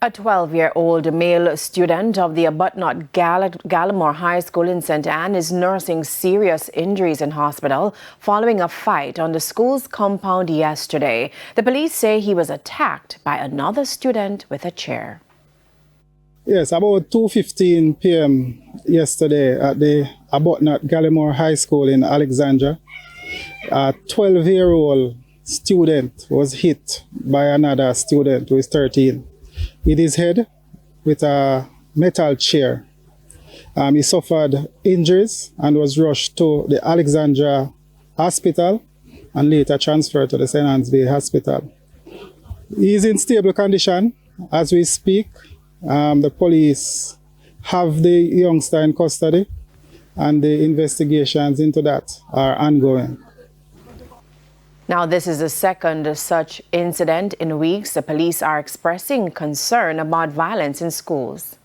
A 12-year-old male student of the Abutnot Gallimore High School in St. Anne is nursing serious injuries in hospital following a fight on the school's compound yesterday. The police say he was attacked by another student with a chair. Yes, about 2:15 p.m. yesterday at the Abutnot Gallimore High School in Alexandria, a 12-year-old student was hit by another student who is 13. Hit his head with a metal chair. He suffered injuries and was rushed to the Alexandria Hospital and later transferred to the St. Anne's Bay Hospital. He is in stable condition as we speak. The police have the youngster in custody and the investigations into that are ongoing. Now, this is the second such incident in weeks. The police are expressing concern about violence in schools.